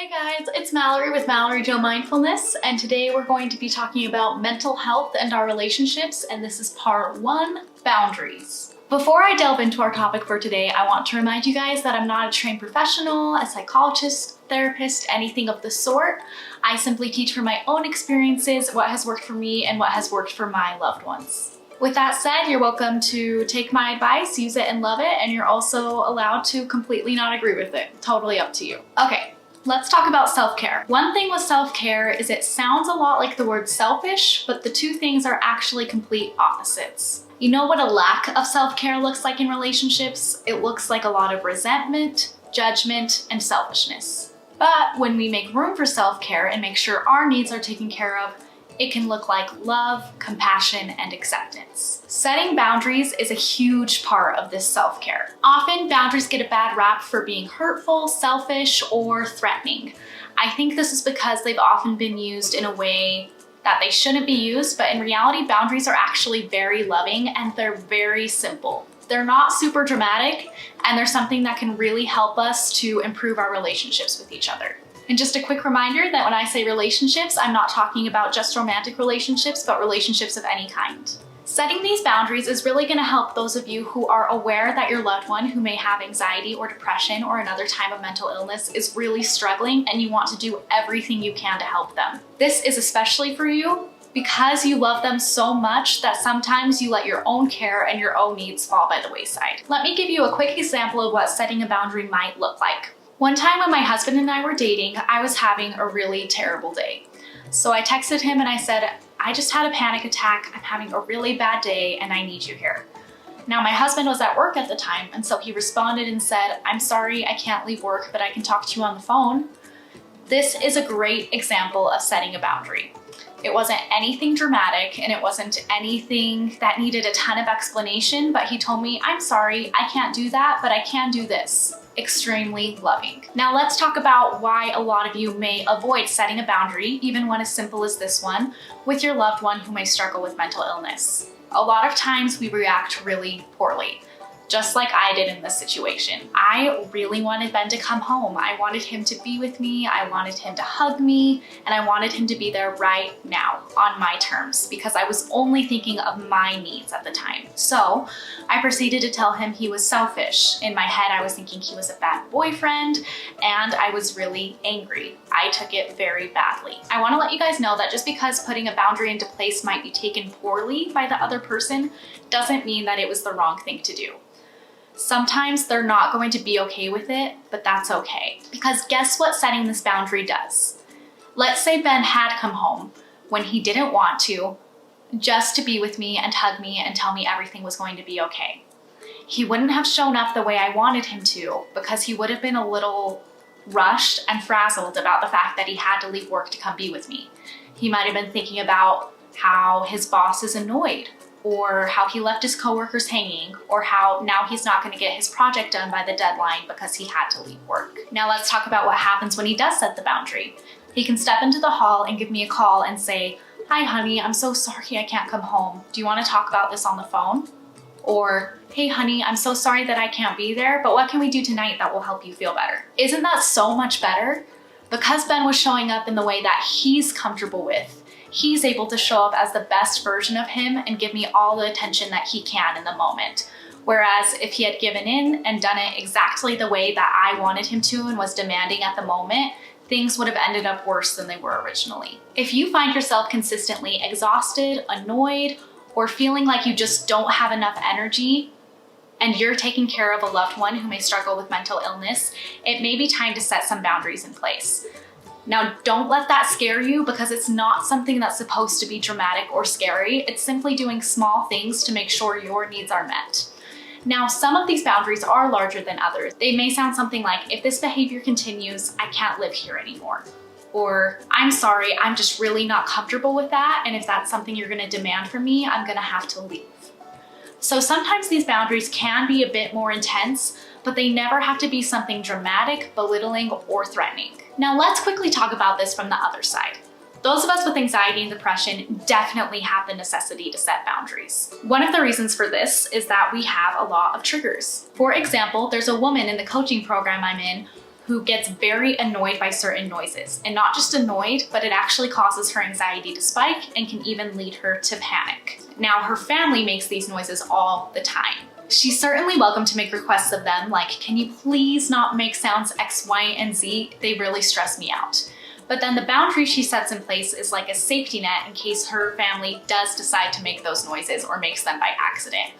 Hey guys, it's Mallory with Mallory Jo Mindfulness, and today we're going to be talking about mental health and our relationships, and this is part 1, boundaries. Before I delve into our topic for today, I want to remind you guys that I'm not a trained professional, a psychologist, therapist, anything of the sort. I simply teach from my own experiences what has worked for me and what has worked for my loved ones. With that said, you're welcome to take my advice, use it and love it, and you're also allowed to completely not agree with it. Totally up to you. Okay. Let's talk about self-care. One thing with self-care is it sounds a lot like the word selfish, but the two things are actually complete opposites. You know what a lack of self-care looks like in relationships? It looks like a lot of resentment, judgment, and selfishness. But when we make room for self-care and make sure our needs are taken care of, it can look like love, compassion, and acceptance. Setting boundaries is a huge part of this self-care. Often, boundaries get a bad rap for being hurtful, selfish, or threatening. I think this is because they've often been used in a way that they shouldn't be used, but in reality, boundaries are actually very loving and they're very simple. They're not super dramatic, and they're something that can really help us to improve our relationships with each other. And just a quick reminder that when I say relationships, I'm not talking about just romantic relationships, but relationships of any kind. Setting these boundaries is really going to help those of you who are aware that your loved one who may have anxiety or depression or another type of mental illness is really struggling and you want to do everything you can to help them. This is especially for you because you love them so much that sometimes you let your own care and your own needs fall by the wayside. Let me give you a quick example of what setting a boundary might look like. One time when my husband and I were dating, I was having a really terrible day. So I texted him and I said, I just had a panic attack, I'm having a really bad day and I need you here. Now my husband was at work at the time, and so he responded and said, I'm sorry, I can't leave work, but I can talk to you on the phone. This is a great example of setting a boundary. It wasn't anything dramatic and it wasn't anything that needed a ton of explanation, but he told me, I'm sorry, I can't do that, but I can do this. Extremely loving. Now let's talk about why a lot of you may avoid setting a boundary, even one as simple as this one, with your loved one who may struggle with mental illness. A lot of times we react really poorly, just like I did in this situation. I really wanted Ben to come home. I wanted him to be with me, I wanted him to hug me, and I wanted him to be there right now on my terms because I was only thinking of my needs at the time. So I proceeded to tell him he was selfish. In my head, I was thinking he was a bad boyfriend, and I was really angry. I took it very badly. I want to let you guys know that just because putting a boundary into place might be taken poorly by the other person doesn't mean that it was the wrong thing to do. Sometimes they're not going to be okay with it, but that's okay. Because guess what setting this boundary does? Let's say Ben had come home when he didn't want to, just to be with me and hug me and tell me everything was going to be okay. He wouldn't have shown up the way I wanted him to because he would have been a little rushed and frazzled about the fact that he had to leave work to come be with me. He might have been thinking about how his boss is annoyed, or how he left his coworkers hanging, or how now he's not going to get his project done by the deadline because he had to leave work. Now let's talk about what happens when he does set the boundary. He can step into the hall and give me a call and say, hi honey, I'm so sorry I can't come home. Do you want to talk about this on the phone? Or, hey honey, I'm so sorry that I can't be there, but what can we do tonight that will help you feel better? Isn't that so much better? Because Ben was showing up in the way that he's comfortable with, he's able to show up as the best version of him and give me all the attention that he can in the moment. Whereas if he had given in and done it exactly the way that I wanted him to and was demanding at the moment, things would have ended up worse than they were originally. If you find yourself consistently exhausted, annoyed, or feeling like you just don't have enough energy, and you're taking care of a loved one who may struggle with mental illness, it may be time to set some boundaries in place. Now, don't let that scare you because it's not something that's supposed to be dramatic or scary. It's simply doing small things to make sure your needs are met. Now, some of these boundaries are larger than others. They may sound something like, if this behavior continues, I can't live here anymore. Or, I'm sorry, I'm just really not comfortable with that, and if that's something you're gonna demand from me, I'm gonna have to leave. So sometimes these boundaries can be a bit more intense, but they never have to be something dramatic, belittling, or threatening. Now let's quickly talk about this from the other side. Those of us with anxiety and depression definitely have the necessity to set boundaries. One of the reasons for this is that we have a lot of triggers. For example, there's a woman in the coaching program I'm in who gets very annoyed by certain noises. And not just annoyed, but it actually causes her anxiety to spike and can even lead her to panic. Now, her family makes these noises all the time. She's certainly welcome to make requests of them, like, can you please not make sounds X, Y, and Z? They really stress me out. But then the boundary she sets in place is like a safety net in case her family does decide to make those noises or makes them by accident.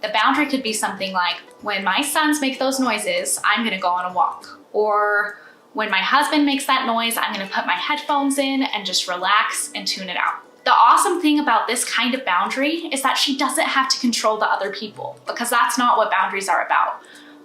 The boundary could be something like, when my sons make those noises, I'm gonna go on a walk. Or when my husband makes that noise, I'm gonna put my headphones in and just relax and tune it out. The awesome thing about this kind of boundary is that she doesn't have to control the other people, because that's not what boundaries are about.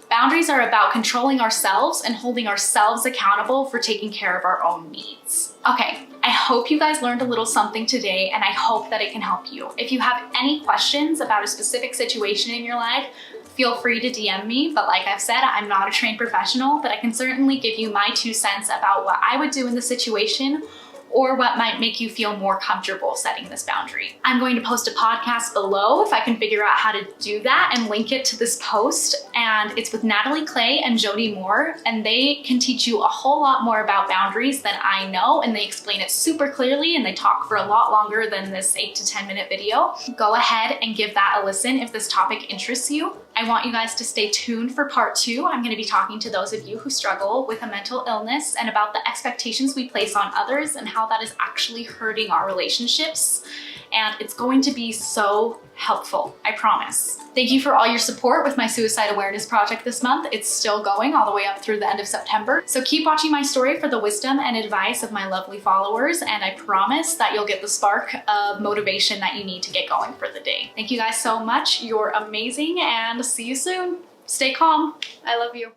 Boundaries are about controlling ourselves and holding ourselves accountable for taking care of our own needs. Okay, I hope you guys learned a little something today, and I hope that it can help you. If you have any questions about a specific situation in your life, feel free to DM me. But like I've said, I'm not a trained professional, but I can certainly give you my 2 cents about what I would do in the situation, or what might make you feel more comfortable setting this boundary. I'm going to post a podcast below if I can figure out how to do that and link it to this post. And it's with Natalie Clay and Jody Moore, and they can teach you a whole lot more about boundaries than I know, and they explain it super clearly, and they talk for a lot longer than this 8 to 10 minute video. Go ahead and give that a listen if this topic interests you. I want you guys to stay tuned for part 2. I'm gonna be talking to those of you who struggle with a mental illness and about the expectations we place on others and how that is actually hurting our relationships. And it's going to be so helpful, I promise. Thank you for all your support with my suicide awareness project this month. It's still going all the way up through the end of September. So keep watching my story for the wisdom and advice of my lovely followers, and I promise that you'll get the spark of motivation that you need to get going for the day. Thank you guys so much. You're amazing, and see you soon. Stay calm. I love you.